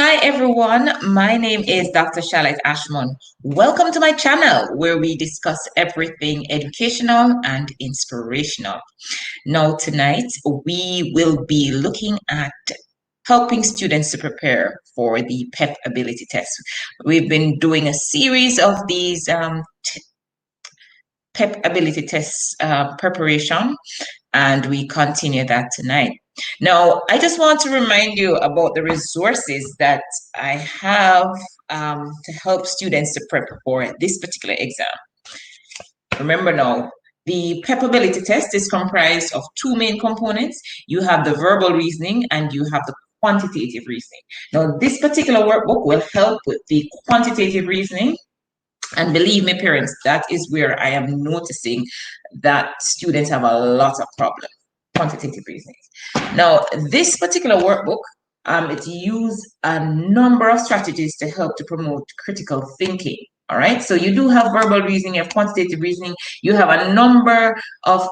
Hi everyone, my name is Dr. Charlotte Ashmon. Welcome to my channel where we discuss everything educational and inspirational. Now tonight we will be looking at helping students to prepare for the PEP ability test. We've been doing a series of these PEP ability tests preparation, and we continue that tonight. Now, I just want to remind you about the resources that I have to help students to prep for this particular exam. Remember now, the PEP ability test is comprised of two main components. You have the verbal reasoning and you have the quantitative reasoning. Now, this particular workbook will help with the quantitative reasoning. And believe me, parents, that is where I am noticing that students have a lot of problems. Quantitative reasoning. Now, this particular workbook, it uses a number of strategies to help to promote critical thinking. All right, so you do have verbal reasoning, you have quantitative reasoning, you have a number of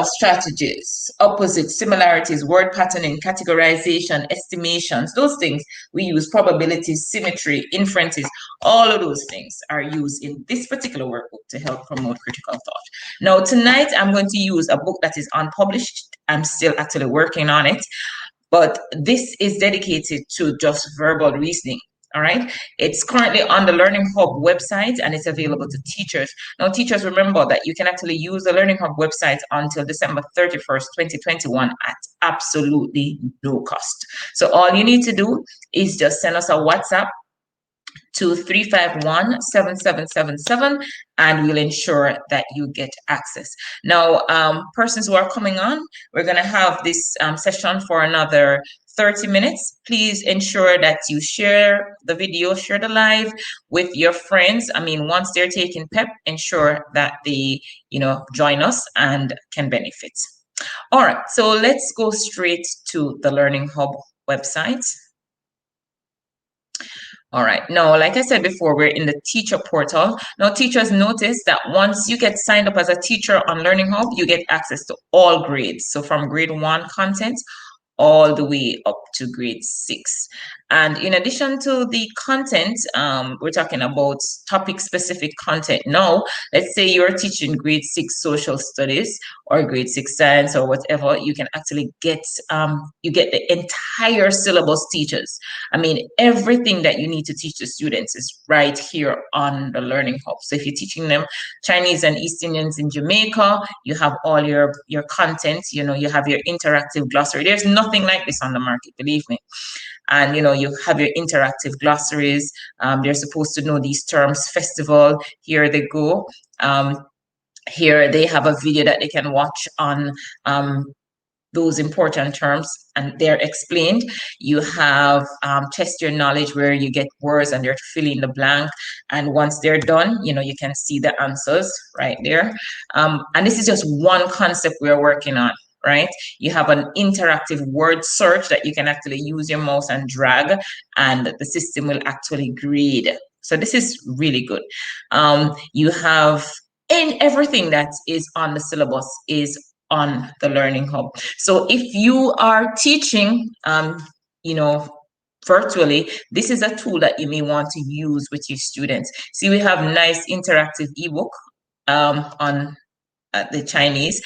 strategies, opposites, similarities, word patterning, categorization, estimations, those things we use, probabilities, symmetry, inferences, all of those things are used in this particular workbook to help promote critical thought. Now, tonight I'm going to use a book that is unpublished. I'm still actually working on it, but this is dedicated to just verbal reasoning. All right. It's currently on the Learning Hub website and it's available to teachers. Now, teachers, remember that you can actually use the Learning Hub website until December 31st, 2021 at absolutely no cost. So all you need to do is just send us a WhatsApp to 351-7777 and we'll ensure that you get access. Now, persons who are coming on, we're going to have this session for another 30 minutes. Please ensure that you share the video, share the live with your friends. I mean, once they're taking PEP, ensure that they, join us and can benefit. All right, so let's go straight to the Learning Hub website. All right. Now, like I said before, we're in the teacher portal. Now, teachers, notice that once you get signed up as a teacher on Learning Hub, you get access to all grades. So from grade 1 content all the way up to grade 6. And in addition to the content, we're talking about topic-specific content. Now, let's say you're teaching grade 6 social studies or grade 6 science or whatever, you can actually get the entire syllabus teachers. I mean, everything that you need to teach the students is right here on the Learning Hub. So if you're teaching them Chinese and East Indians in Jamaica, you have all your content, you have your interactive glossary. There's nothing like this on the market, believe me. And you have your interactive glossaries. They're supposed to know these terms. Festival, here they go. Here they have a video that they can watch on those important terms, and they're explained. You have test your knowledge, where you get words and you're filling the blank, and once they're done, you can see the answers right there. And this is just one concept we're working on. Right, you have an interactive word search that you can actually use your mouse and drag, and the system will actually grade. So this is really good. You have everything that is on the syllabus is on the Learning Hub. So if you are teaching, virtually, this is a tool that you may want to use with your students. See, we have nice interactive ebook on the Chinese.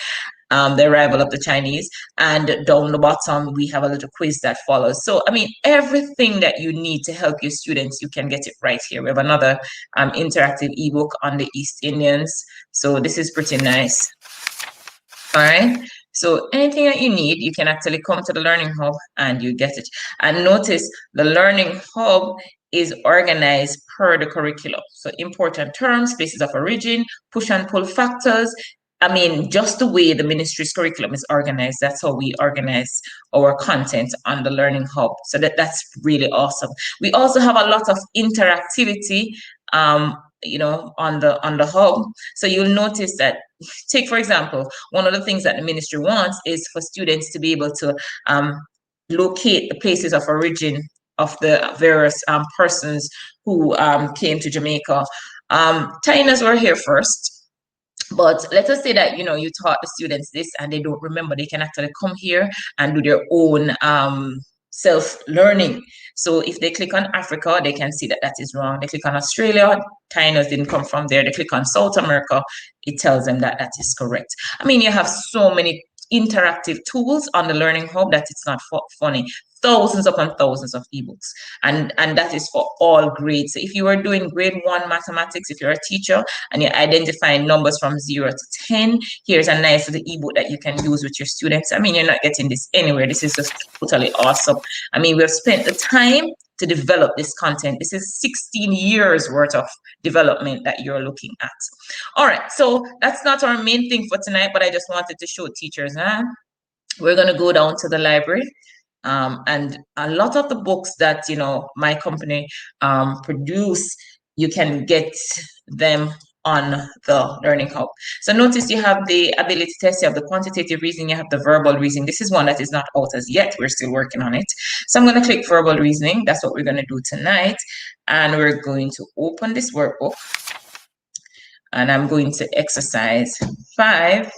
The arrival of the Chinese, and down the bottom we have a little quiz that follows. So I mean, everything that you need to help your students, you can get it right here. We have another interactive ebook on the East Indians, so this is pretty nice. All right, so anything that you need, you can actually come to the Learning Hub and you get it. And notice the Learning Hub is organized per the curriculum. So important terms, places of origin, push and pull factors. I mean, just the way the ministry's curriculum is organized, that's how we organize our content on the Learning Hub. So that's really awesome. We also have a lot of interactivity, on the hub. So you'll notice that, take for example, one of the things that the ministry wants is for students to be able to locate the places of origin of the various persons who came to Jamaica. China's were here first. But let us say that you taught the students this and they don't remember. They can actually come here and do their own self-learning. So if they click on Africa, they can see that that is wrong. They click on Australia, China's didn't come from there. They click on South America, it tells them that that is correct. I mean, you have so many interactive tools on the Learning Hub that it's not funny. Thousands upon thousands of ebooks, and that is for all grades. So if you are doing grade 1 mathematics, if you're a teacher and you're identifying numbers from 0 to 10, here's a nice little ebook that you can use with your students. I mean, you're not getting this anywhere. This is just totally awesome. I mean, we've spent the time to develop this content. This is 16 years worth of development that you're looking at. All right, so that's not our main thing for tonight, but I just wanted to show teachers, we're going to go down to the library. And a lot of the books that my company produce, you can get them on the Learning Hub. So notice you have the ability test, you have the quantitative reasoning, you have the verbal reasoning. This is one that is not out as yet. We're still working on it. So I'm going to click verbal reasoning. That's what we're going to do tonight. And we're going to open this workbook. And I'm going to exercise 5.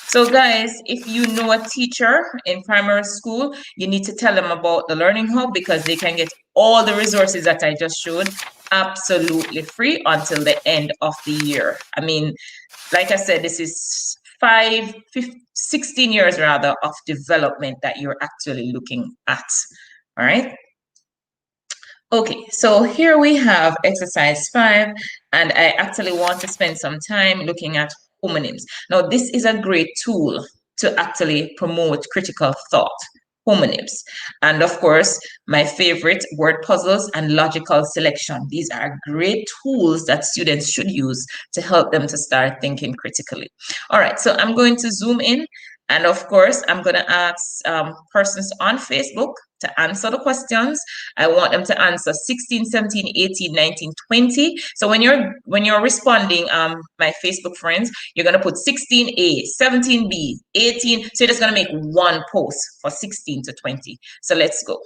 So guys, if you know a teacher in primary school, you need to tell them about the Learning Hub because they can get all the resources that I just showed absolutely free until the end of the year. I mean, like I said, this is 16 years rather of development that you're actually looking at. All right. Okay, so here we have exercise 5, and I actually want to spend some time looking at homonyms. Now, this is a great tool to actually promote critical thought, homonyms. And of course, my favorite, word puzzles and logical selection. These are great tools that students should use to help them to start thinking critically. All right, so I'm going to zoom in. And of course, I'm going to ask persons on Facebook to answer the questions. I want them to answer 16, 17, 18, 19, 20. So when you're responding, my Facebook friends, you're going to put 16A, 17B, 18. So you're just going to make one post for 16 to 20. So let's go.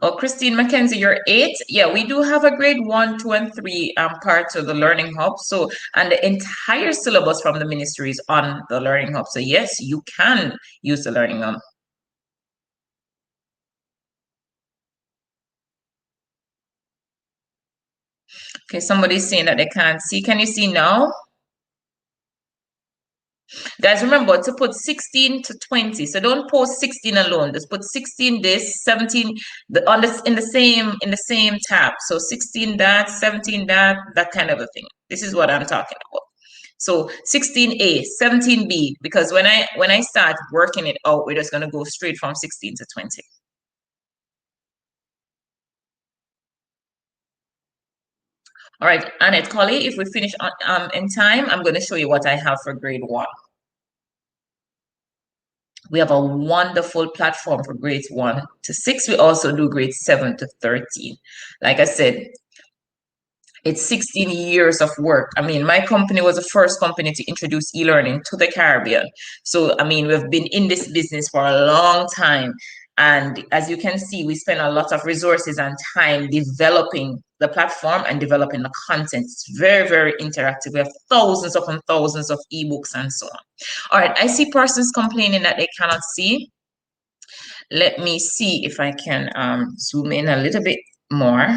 Oh, Christine McKenzie, you're 8. Yeah, we do have a grade 1, 2, and 3 part of the Learning Hub. So, and the entire syllabus from the ministry is on the Learning Hub. So yes, you can use the Learning Hub. Okay, somebody's saying that they can't see. Can you see now? Guys, remember to put 16 to 20. So don't post 16 alone. Just put 16 this, 17 in the same tab. So 16 that, 17 that kind of a thing. This is what I'm talking about. So 16A, 17B, because when I start working it out, we're just gonna go straight from 16 to 20. All right, Annette Colley, if we finish in time, I'm going to show you what I have for grade 1. We have a wonderful platform for grades 1 to 6. We also do grades 7 to 13. Like I said, it's 16 years of work. I mean, my company was the first company to introduce e-learning to the Caribbean. So, I mean, we've been in this business for a long time. And as you can see, we spend a lot of resources and time developing the platform and developing the content. It's very, very interactive. We have thousands upon thousands of ebooks and so on. All right, I see persons complaining that they cannot see. Let me see if I can zoom in a little bit more.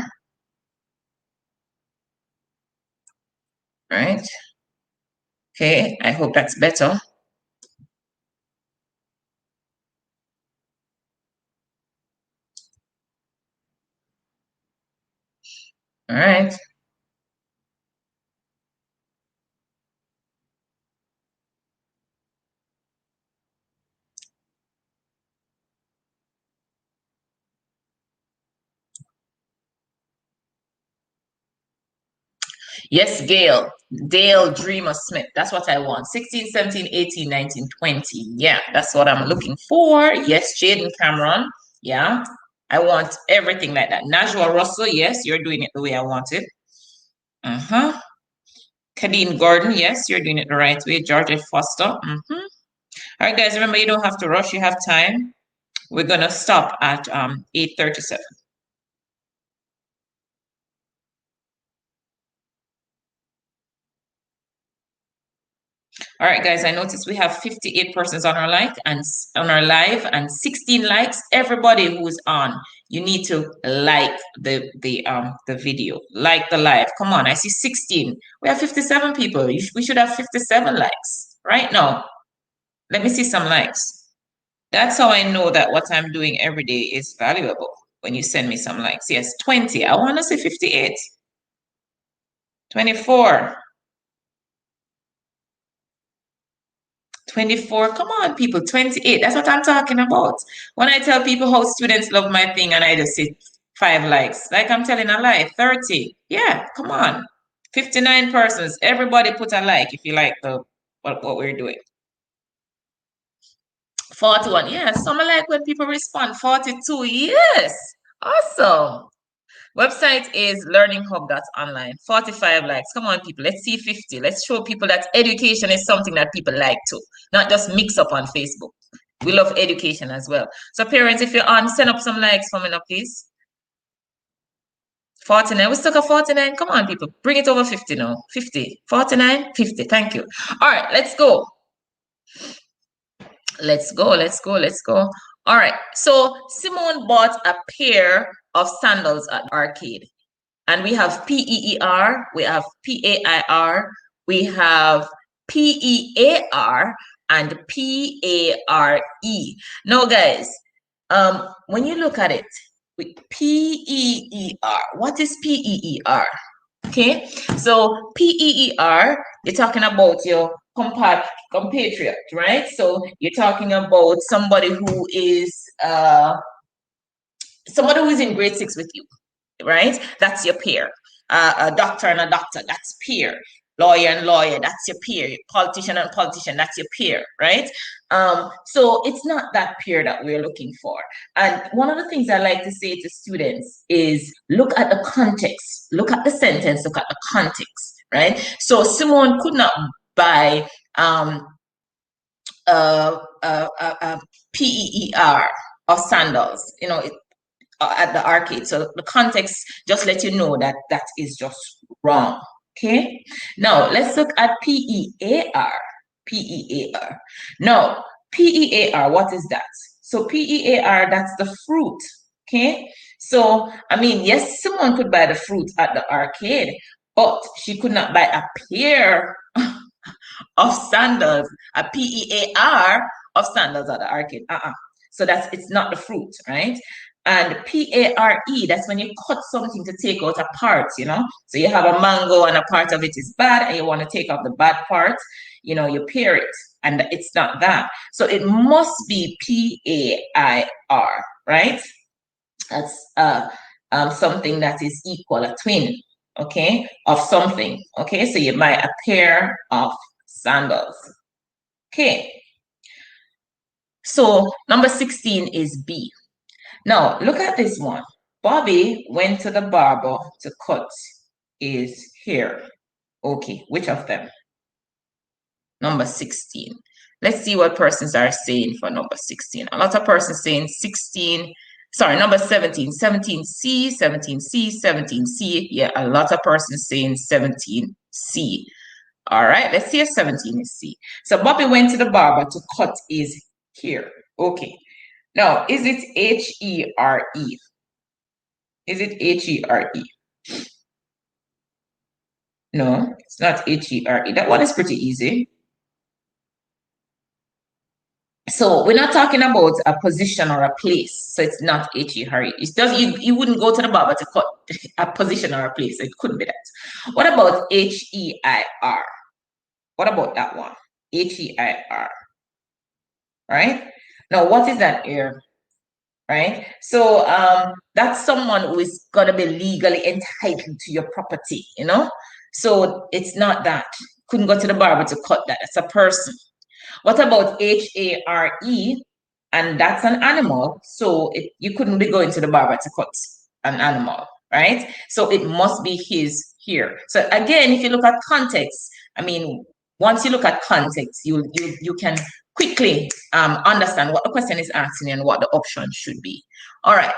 All right. Okay, I hope that's better. All right. Yes, Gail. Dale Dreamer Smith. That's what I want. 16, 17, 18, 19, 20. Yeah, that's what I'm looking for. Yes, Jaden Cameron. Yeah. I want everything like that. Najwa Russell, yes, you're doing it the way I want it. Kadeen Gordon, yes, you're doing it the right way. Georgia Foster. All right, guys, remember you don't have to rush. You have time. We're gonna stop at 8:37. All right, guys, I noticed we have 58 persons on our live and 16 likes. Everybody who's on, you need to like the video, like the live. Come on, I see 16. We have 57 people. We should have 57 likes right now. Let me see some likes. That's how I know that what I'm doing every day is valuable. When you send me some likes. Yes, 20. I want to say 58. 24. 24. Come on, people. 28. That's what I'm talking about. When I tell people how students love my thing and I just say 5 likes, like I'm telling a lie. 30. Yeah, come on. 59 persons. Everybody put a like if you like what we're doing. 41. Yeah, some like when people respond. 42. Yes. Awesome. Website is learninghub.online. 45 likes. Come on, people. Let's see 50. Let's show people that education is something that people like too, not just mix up on Facebook. We love education as well. So parents, if you're on, send up some likes for me now, please. 49. We stuck at 49. Come on, people. Bring it over 50 now. 50. 49, 50. Thank you. All right, let's go. Let's go. Let's go. Let's go. All right. So Simone bought a pair of sandals at the arcade. And we have PEER, we have PAIR, we have PEAR, and PARE. Now, guys, when you look at it, PEER, what is PEER? Okay, so PEER, you're talking about your compatriot, right? So you're talking about somebody who is in grade 6 with you, right? That's your peer. A doctor and a doctor, that's peer. Lawyer and lawyer, that's your peer. Politician and politician, that's your peer, right? So it's not that peer that we're looking for. And one of the things I like to say to students is look at the context, look at the sentence, look at the context, right? So Simone could not buy PEER of sandals, at the arcade. So the context just let you know that that is just wrong. Okay. Now let's look at PEAR. PEAR. Now, PEAR, what is that? So PEAR, that's the fruit. Okay. So, I mean, yes, someone could buy the fruit at the arcade, but she could not buy a pair of sandals, a PEAR of sandals at the arcade. So it's not the fruit, right? And PARE, that's when you cut something to take out a part, So you have a mango and a part of it is bad and you want to take off the bad part, you pare it. And it's not that. So it must be PAIR, right? That's something that is equal, a twin, okay, of something. Okay, so you buy a pair of sandals. Okay. So number 16 is B. Now, look at this one. Bobby went to the barber to cut his hair. Okay, which of them? Number 16. Let's see what persons are saying for number 16. A lot of persons saying 16. Sorry, number 17. 17C, 17C, 17C. Yeah, a lot of persons saying 17C. All right, let's see if 17 is C. So Bobby went to the barber to cut his hair. Okay. Now, is it H-E-R-E? Is it H-E-R-E? No, it's not H-E-R-E. That one is pretty easy. So we're not talking about a position or a place. So it's not H-E-R-E. It's just you wouldn't go to the barber to cut a position or a place. So it couldn't be that. What about H-E-I-R? What about that one? H-E-I-R. Right? Now, what is that here? Right? So that's someone who is going to be legally entitled to your property, So it's not that. Couldn't go to the barber to cut that. It's a person. What about H-A-R-E? and that's an animal. So you couldn't be going to the barber to cut an animal, right? So it must be his here. So again, if you look at context, I mean, once you look at context, you can quickly understand what the question is asking and what the option should be. All right.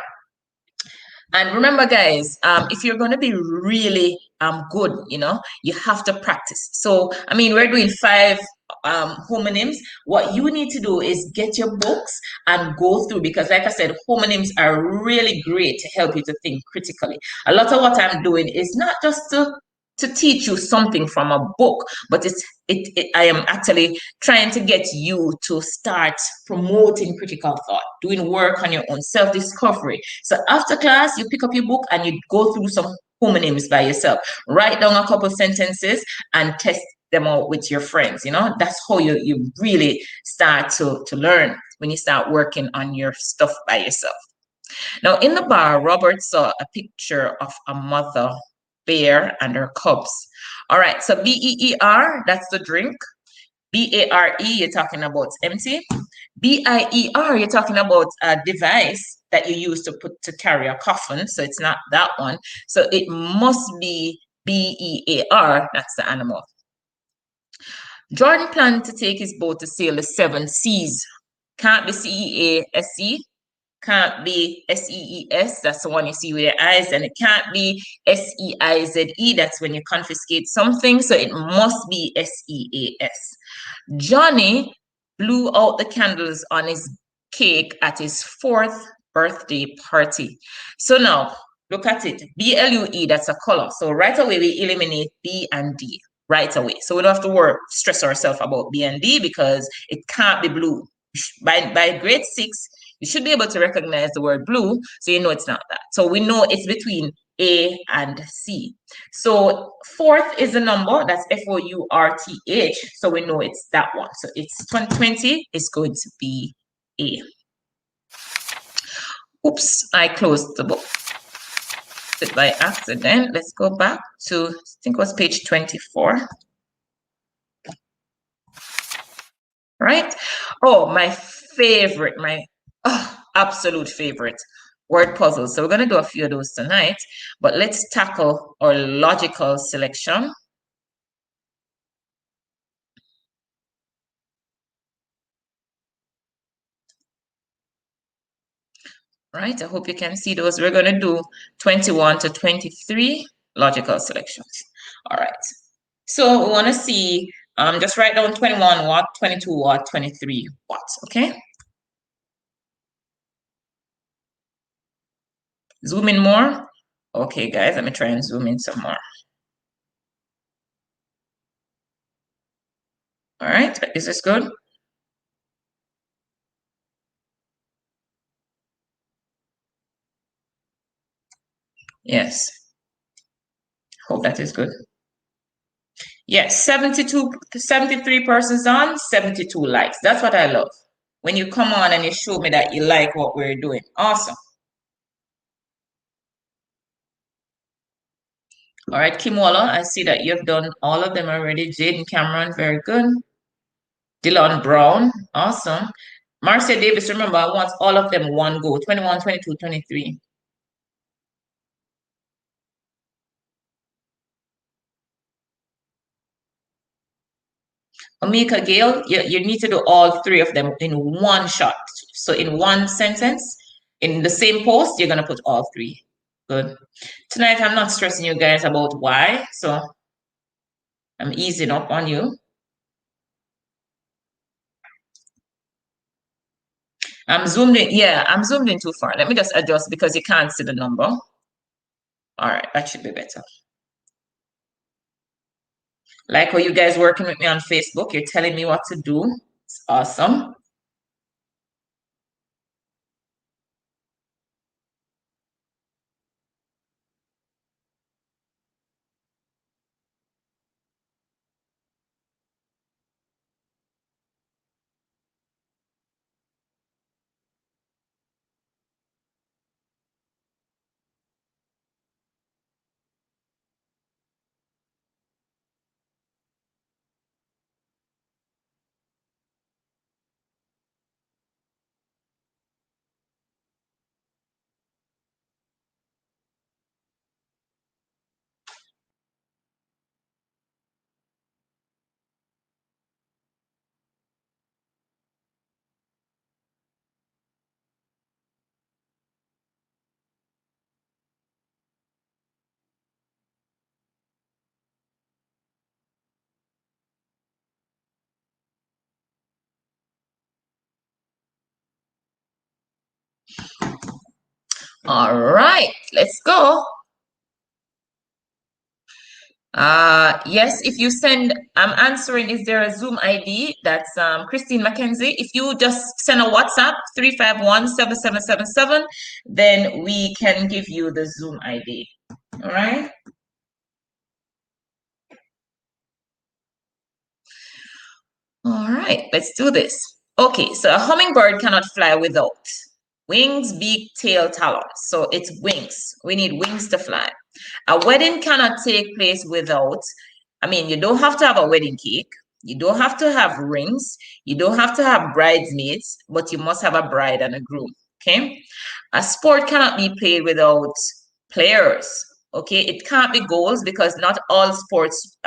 And remember, guys, if you're going to be really good, you have to practice. So, I mean, we're doing 5 homonyms. What you need to do is get your books and go through, because like I said, homonyms are really great to help you to think critically. A lot of what I'm doing is not just to teach you something from a book, but I am actually trying to get you to start promoting critical thought, doing work on your own self-discovery. So after class, you pick up your book and you go through some homonyms by yourself. Write down a couple sentences and test them out with your friends. That's how you really start to learn, when you start working on your stuff by yourself. Now, in the bar, Robert saw a picture of a mother bear and her cubs. All right, so BEER, that's the drink. BARE, you're talking about empty. BIER, you're talking about a device that you use to carry a coffin. So it's not that one. So it must be BEAR, that's the animal. Jordan planned to take his boat to sail the 7 seas. Can't be CEASE, can't be SEES, that's the one you see with your eyes, and it can't be SEIZE, that's when you confiscate something, so it must be SEAS. Johnny blew out the candles on his cake at his 4th birthday party. So now, look at it. BLUE, that's a color. So right away, we eliminate B and D right away. So we don't have to stress ourselves about B and D, because it can't be blue. By grade 6, you should be able to recognize the word blue, so you know it's not that. So we know it's between A and C. So 4th is the number, that's FOURTH, so we know it's that one. So it's 2020 is going to be A. Oops, I closed the book by accident. Let's go back to, I think it was page 24. Right? Oh, my favorite, my absolute favorite, word puzzles. So we're going to do a few of those tonight, but let's tackle our logical selection. Right? I hope you can see those. We're going to do 21 to 23 logical selections. All right. So we want to see, just write down 21 what, 22 what, 23 what, okay? Zoom in more. Okay, guys, let me try and zoom in some more. All right, is this good? Yes. Hope that is good. Yes, 73 persons on, 72 likes. That's what I love. When you come on and you show me that you like what we're doing. Awesome. All right, Kim Waller, I see that you've done all of them already. Jaden Cameron, very good. Dylan Brown, awesome. Marcia Davis, remember, I want all of them one go. 21, 22, 23. Amika Gale, you need to do all 3 of them in one shot. So in one sentence, in the same post, you're going to put all 3. Good. Tonight, I'm not stressing you guys about why, so I'm easing up on you. I'm zoomed in. Yeah, I'm zoomed in too far. Let me just adjust because you can't see the number. All right, that should be better. Like how you guys working with me on Facebook, you're telling me what to do. It's awesome. All right, let's go. Yes, if you send, I'm answering, is there a Zoom ID? That's Christine McKenzie. If you just send a WhatsApp, 351-7777, then we can give you the Zoom ID. All right? All right, let's do this. Okay, so a hummingbird cannot fly without wings, beak, tail, talons. So it's wings. We need wings to fly. A wedding cannot take place without, you don't have to have a wedding cake. You don't have to have rings. You don't have to have bridesmaids, but you must have a bride and a groom. Okay. A sport cannot be played without players. Okay. It can't be goals because not all sports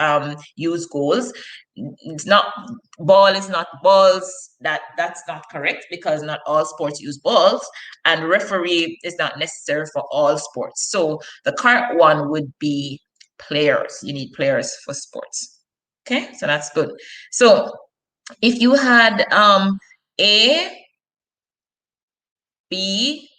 use goals. It's not ball is not balls. That's not correct because not all sports use balls, and referee is not necessary for all sports. So the correct one would be players. You need players for sports. Okay, so that's good. So if you had A, B,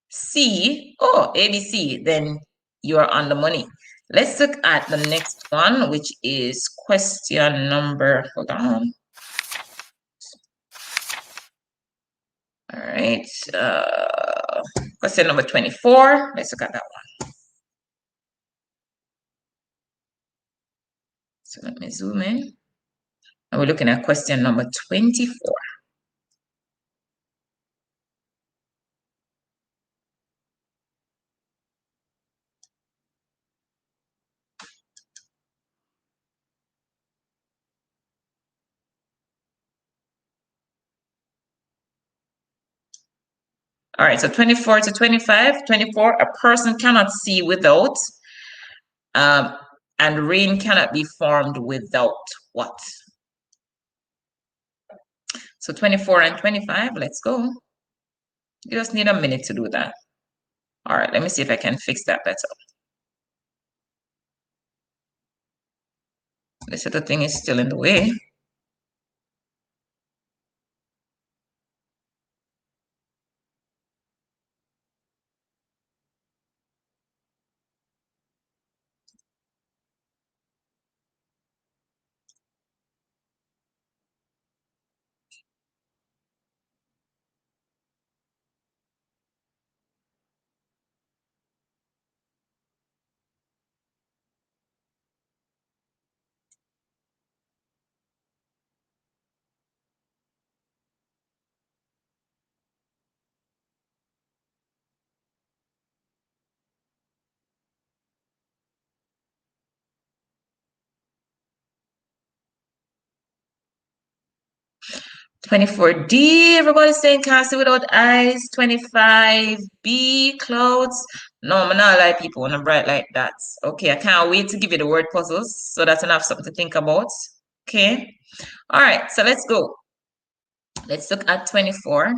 C, A, B, C, then you are on the money. Let's look at the next one, which is question number, hold on. All right, question number 24. Let's look at that one. So let me zoom in. And we're looking at question number 24. All right, so 24 to 25. 24, a person cannot see without, and rain cannot be formed without what? So 24 and 25, let's go. You just need a minute to do that. All right, let me see if I can fix that better. This little thing is still in the way. "24D, everybody's saying castle without eyes. 25B, clouds. No, I'm not like people when I'm bright like that. Okay, I can't wait to give you the word puzzles so that I have something to think about. Okay. All right, so let's go. Let's look at 24.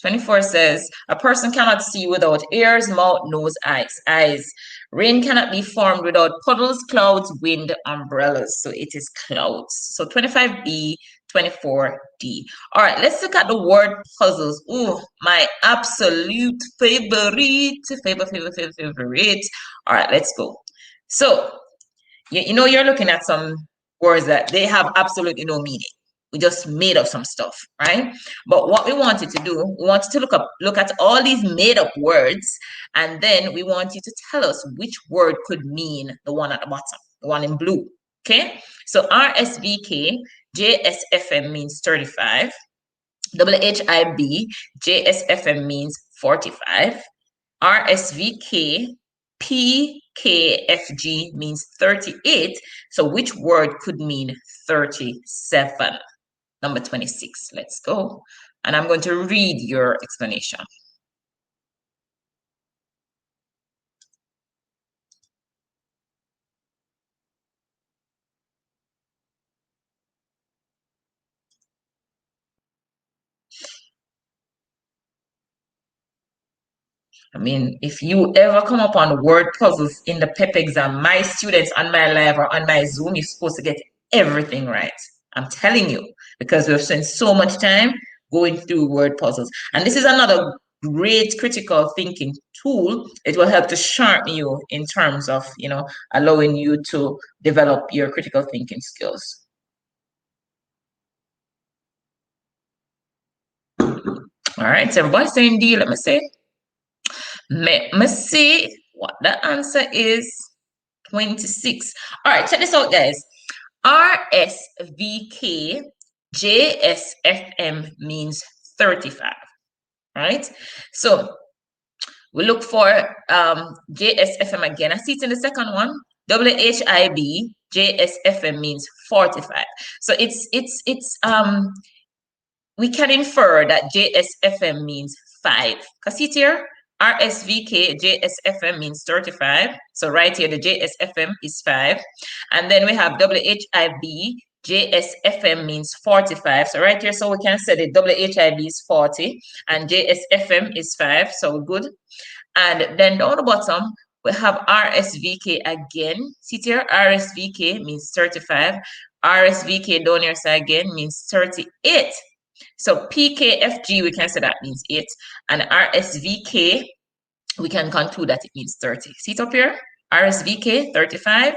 24 says, a person cannot see without ears, mouth, nose, eyes. Eyes. Rain cannot be formed without puddles, clouds, wind, umbrellas. So it is clouds. So 25B, 24D. All right, let's look at the word puzzles. Ooh, my absolute favorite. Favorite. All right, let's go. So, you're looking at some words that they have absolutely no meaning. We just made up some stuff, right? But what we wanted to do, we wanted to look at all these made up words, and then we want you to tell us which word could mean the one at the bottom, the one in blue. Okay? So RSVK, JSFM means 35. WHIB, JSFM means 45. RSVK, PKFG means 38. So which word could mean 37? Number 26. Let's go. And I'm going to read your explanation. If you ever come up on word puzzles in the PEP exam, my students on my live or on my Zoom, you're supposed to get everything right. I'm telling you, because we've spent so much time going through word puzzles. And this is another great critical thinking tool. It will help to sharpen you in terms of, allowing you to develop your critical thinking skills. All right, so everybody's saying D. Let me see. Let me see what the answer is. 26. All right, check this out, guys. RSVK JSFM means 35, right? So we look for JSFM again. I see it in the second one. WHIB JSFM means 45. So we can infer that JSFM means 5. Because see here, RSVK JSFM means 35. So right here, the JSFM is 5. And then we have WHIB JSFM means 45. So right here, so we can say the WHIB is 40 and JSFM is 5. So good. And then down the bottom, we have RSVK again. See here, RSVK means 35. RSVK down here side again means 38. So PKFG, we can say that means 8. And RSVK, we can conclude that it means 30. See it up here? RSVK, 35.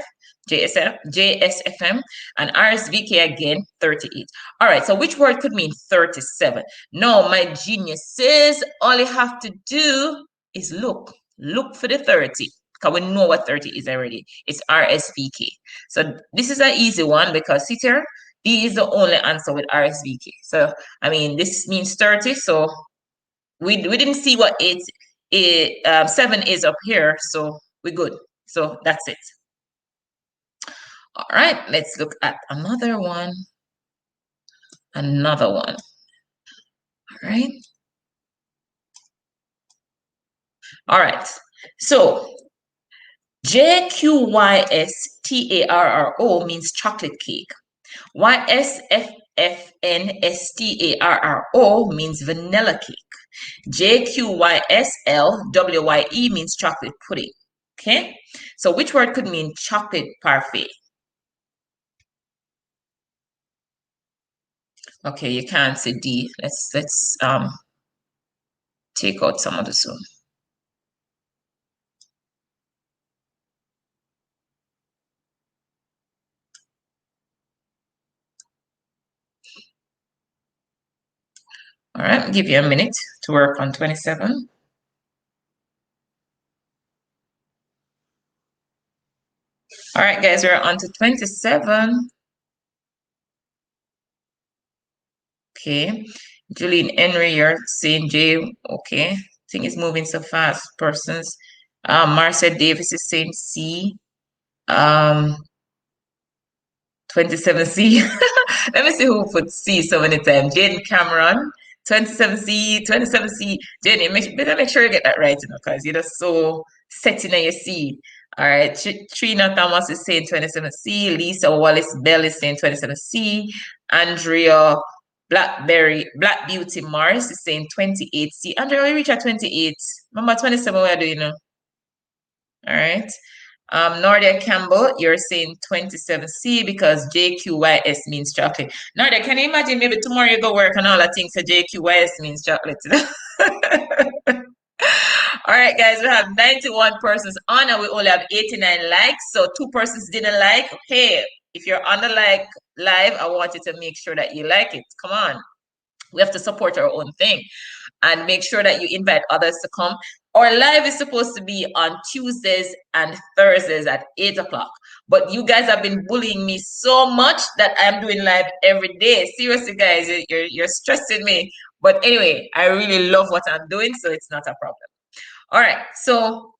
JSFM, and RSVK again, 38. All right, so which word could mean 37? No, my genius says all you have to do is look for the 30, because we know what 30 is already. It's RSVK. So this is an easy one because see here, D is the only answer with RSVK. So, I mean, this means 30. So we didn't see what 7 is up here. So we're good. So that's it. All right, let's look at another one. Another one. All right. All right. So JQYSTARRO means chocolate cake. YSFFNSTARRO means vanilla cake. JQYSLWYE means chocolate pudding. Okay. So which word could mean chocolate parfait? Okay, you can't say D. Let's take out some of the one. All right, I'll give you a minute to work on 27. All right, guys, we're on to 27. Okay. Julian Henry, you're saying J. Okay. Thing is moving so fast. Persons. Marcia Davis is saying C. 27C. Let me see who put C so many times. Jaden Cameron, 27C, 27C. Jaden, better make sure you get that right, because you're just so set in your C. All right. Trina Thomas is saying 27C. Lisa Wallace Bell is saying 27C. Andrea Black Beauty Morris is saying 28C. Andrea, we reach at 28. Remember 27 we are doing now. All right. Nordia Campbell, you're saying 27C because JQYS means chocolate. Nordia, can you imagine maybe tomorrow you go work and all that things for JQYS means chocolate? All right, guys, we have 91 persons on and we only have 89 likes. So 2 persons didn't like. Hey, if you're on the like live, I want you to make sure that you like it. Come on. We have to support our own thing and make sure that you invite others to come. Our live is supposed to be on Tuesdays and Thursdays at 8 o'clock. But you guys have been bullying me so much that I'm doing live every day. Seriously, guys, you're stressing me. But anyway, I really love what I'm doing, so it's not a problem. All right, so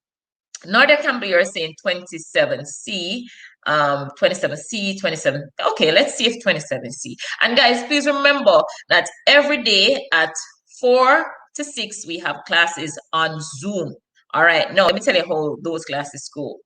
Nordia Campbell, you're saying 27C. 27C, 27. Okay, let's see if 27C. And guys, please remember that every day at 4 to 6, we have classes on Zoom. All right, now let me tell you how those classes go.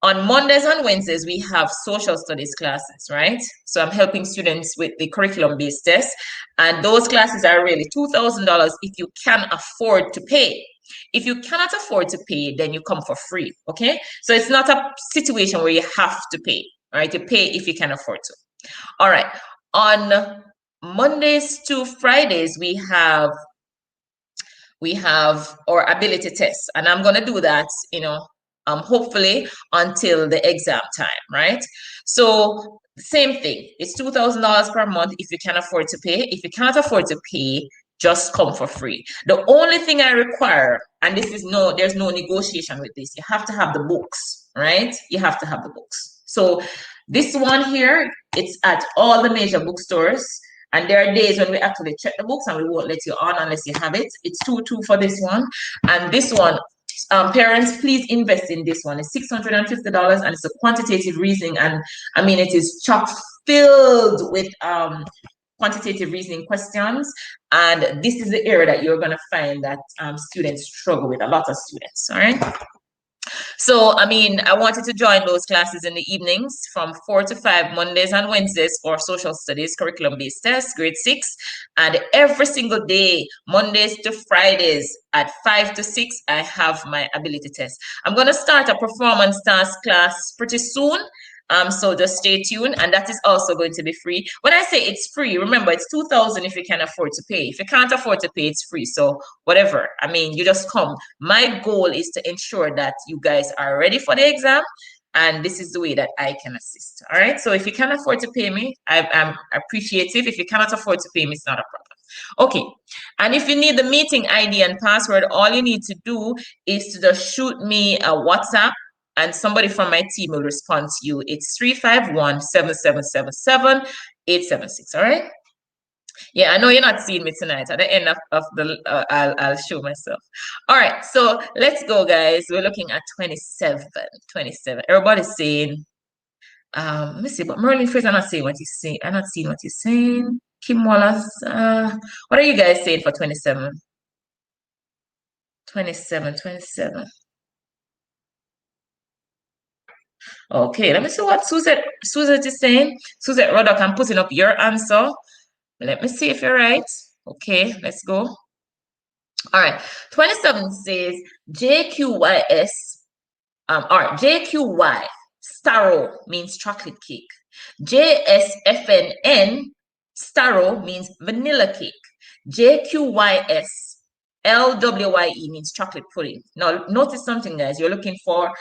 On Mondays and Wednesdays, we have social studies classes, right? So I'm helping students with the curriculum-based tests. And those classes are really $2,000 if you can afford to pay. If you cannot afford to pay, then you come for free, okay? So it's not a situation where you have to pay, all right? You pay if you can afford to. All right. On Mondays to Fridays, we have we have our ability tests, and I'm going to do that, hopefully until the exam time, right? So same thing, it's $2,000 per month if you can afford to pay. If you can't afford to pay, just come for free. The only thing I require, and there's no negotiation with this, you have to have the books, right? You have to have the books. So this one here, it's at all the major bookstores. And there are days when we actually check the books and we won't let you on unless you have it. It's 2-2 for this one. And this one, parents, please invest in this one. It's $650 and it's a quantitative reasoning. And I mean, it is chock filled with quantitative reasoning questions. And this is the area that you're going to find that students struggle with, a lot of students. All right. So, I mean, I wanted to join those classes in the evenings from 4 to 5, Mondays and Wednesdays for social studies, curriculum-based tests, grade 6. And every single day, Mondays to Fridays at 5 to 6, I have my ability test. I'm going to start a performance task class pretty soon. So just stay tuned, and that is also going to be free. When I say it's free, remember it's $2,000 if you can afford to pay. If you can't afford to pay, it's free. So whatever. I mean, you just come. My goal is to ensure that you guys are ready for the exam, and this is the way that I can assist. All right. So if you can afford to pay me, I'm appreciative. If you cannot afford to pay me, it's not a problem. Okay. And if you need the meeting ID and password, all you need to do is to just shoot me a WhatsApp, and somebody from my team will respond to you. It's 351-7777-876. All right. Yeah, I know you're not seeing me tonight. At the end of the, I'll show myself. All right. So let's go, guys. We're looking at 27. 27. Everybody's saying, let me see, but Merlin Fraser, I'm not saying what he's saying. I'm not seeing what he's saying. Kim Wallace, what are you guys saying for 27? 27, 27. Okay, let me see what Suzette is saying. Suzette Roddock, I'm putting up your answer. Let me see if you're right. Okay, let's go. All right, 27 says JQYS. All right, JQY, Starro means chocolate cake. JSFNN, Starro means vanilla cake. JQYS, LWYE means chocolate pudding. Now, notice something, guys. You're looking for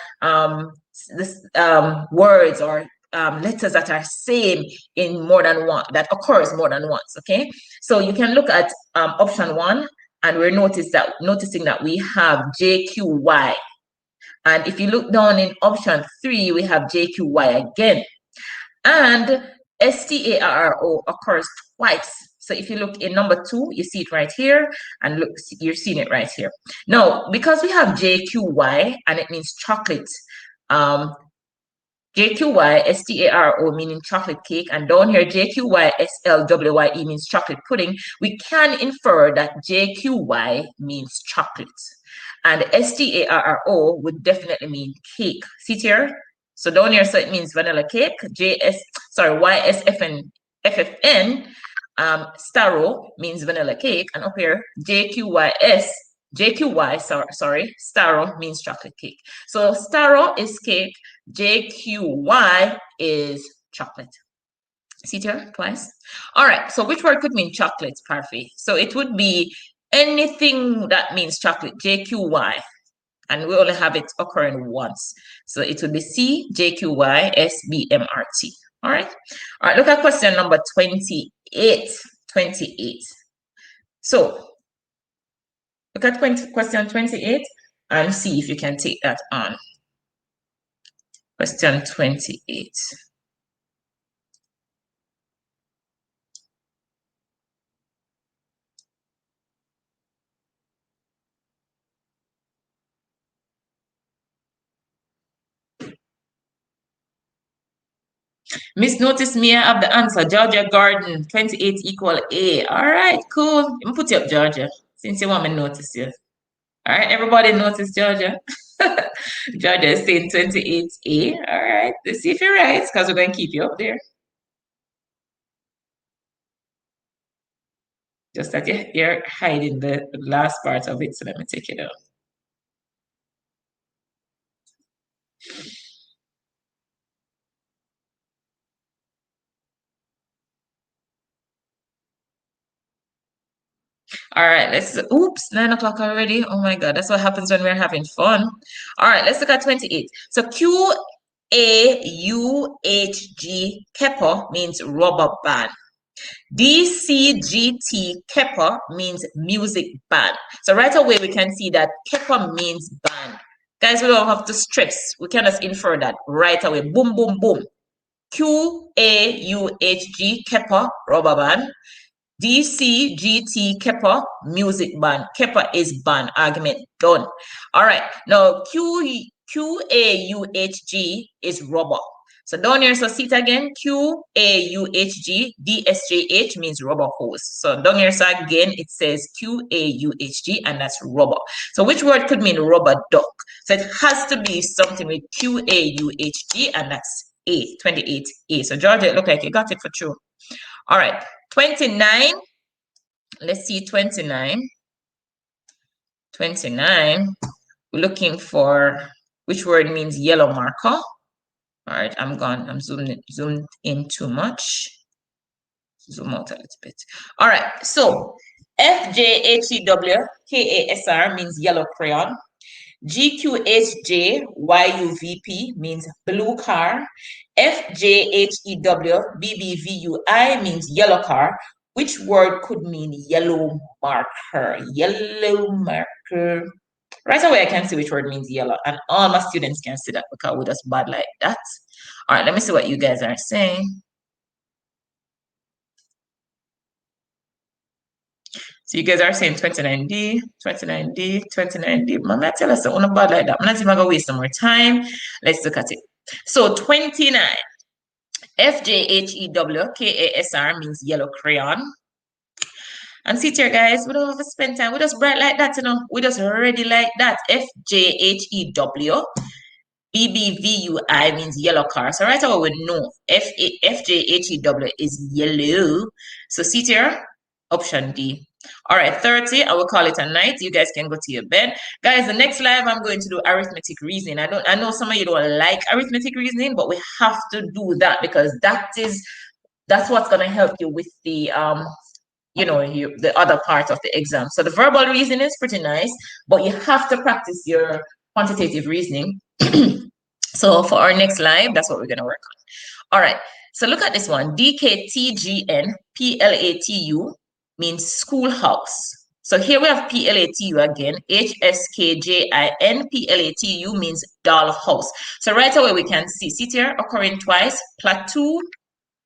words or letters that are same in more than one, that occurs more than once. Okay, so you can look at option 1, and we're noticing that we have JQY. And if you look down in option 3, we have JQY again. And STARRO occurs twice. So if you look in number 2, you see it right here, and look, you're seeing it right here. Now, because we have JQY and it means chocolate, JQY STARO meaning chocolate cake, and down here JQY SLWYE means chocolate pudding, we can infer that JQY means chocolate. And STARO would definitely mean cake. See it here? So down here, so it means vanilla cake. YSFN FFN, Starro means vanilla cake, and up here JQY, Starro means chocolate cake. So Starro is cake, JQY is chocolate. See it here twice? All right, so which word could mean chocolate, Parfait? So it would be anything that means chocolate, JQY. And we only have it occurring once. So it would be C, JQY, SBMRT. All right. All right, look at question number 28. 28. So look at question 28 and see if you can take that on. Question 28. Miss Notice me, I have the answer. Georgia Garden, 28 equal A. All right, cool. I'm put you up, Georgia, since you want me to notice you. All right, everybody notice Georgia. Georgia is saying 28A. All right, let's see if you're right, because we're going to keep you up there. Just that you're hiding the last part of it, so let me take it out. All right, oops, 9 o'clock already. Oh my God, that's what happens when we're having fun. All right, let's look at 28. So QAUHG Kepper means rubber band. DCGT Kepper means music band. So right away we can see that Kepper means band. Guys, we don't have to stress. We can just infer that right away. Boom, boom, boom. QAUHG Kepper rubber band. DCGT Kepper music band. Kepper is band. Argument done. All right. Now QAUHG is rubber. So down here, so see it again. QAUHG. DSJH means rubber hose. So down here, so again, it says QAUHG, and that's rubber. So which word could mean rubber duck? So it has to be something with QAUHG, and that's A, 28A. So Georgia, it looked like you got it for true. All right. 29. Let's see 29. 29. We're looking for which word means yellow marker. All right, I'm gone. I'm zoomed in too much. Zoom out a little bit. All right, so FJHEWKASR means yellow crayon. GQHJYUVP means blue car. FJHEWBBVUI means yellow car. Which word could mean yellow marker? Yellow marker. Right away, I can see which word means yellow, and all my students can see that because we're just bad like that. All right, let me see what you guys are saying. So you guys are saying 29D, 29D, 29D. Mama, tell us that bad like that. I'm not even going to waste no more time. Let's look at it. So 29. FJHEWKASR means yellow crayon. And see here, guys, we don't have to spend time. We just bright like that, you know. We just ready like that. FJHEW. BBVUI means yellow car. So right away we know FJHEW is yellow. So see here, option D. All right, 30, I will call it a night. You guys can go to your bed. Guys, the next live I'm going to do arithmetic reasoning. I know some of you don't like arithmetic reasoning, but we have to do that because that's what's gonna help you with the the other part of the exam. So the verbal reasoning is pretty nice, but you have to practice your quantitative reasoning. So for our next live, that's what we're gonna work on. All right, so look at this one. DKTGNPLATU means schoolhouse. So here we have PLATU again. HSKJINPLATU means dollhouse. So right away we can see here occurring twice. Plateau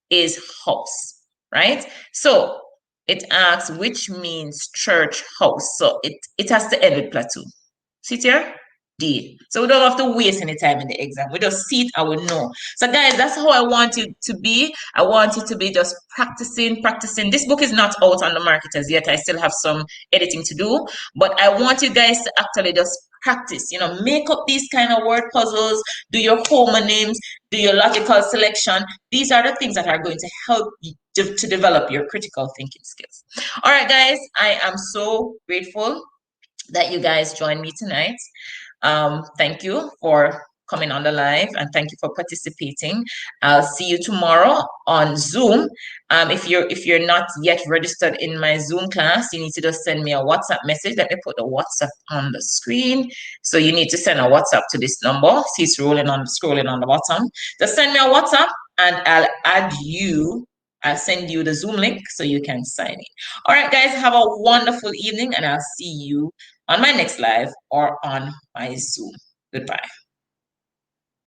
is house, right? So it asks which means church house. So it has to end with plateau. See here? D. So we don't have to waste any time in the exam. We just see it and we know. So guys, that's how I want it to be. I want it to be just practicing. This book is not out on the market as yet. I still have some editing to do. But I want you guys to actually just practice, make up these kind of word puzzles, do your homonyms, do your logical selection. These are the things that are going to help you to develop your critical thinking skills. All right, guys, I am so grateful that you guys joined me tonight. Thank you for coming on the live and thank you for participating. I'll see you tomorrow on Zoom. If you're not yet registered in my Zoom class, you need to just send me a WhatsApp message. Let me put the WhatsApp on the screen. So you need to send a WhatsApp to this number. See, it's scrolling on the bottom. Just send me a WhatsApp and I'll add you. I'll send you the Zoom link so you can sign in. All right, guys, have a wonderful evening and I'll see you on my next live or on my Zoom. Goodbye.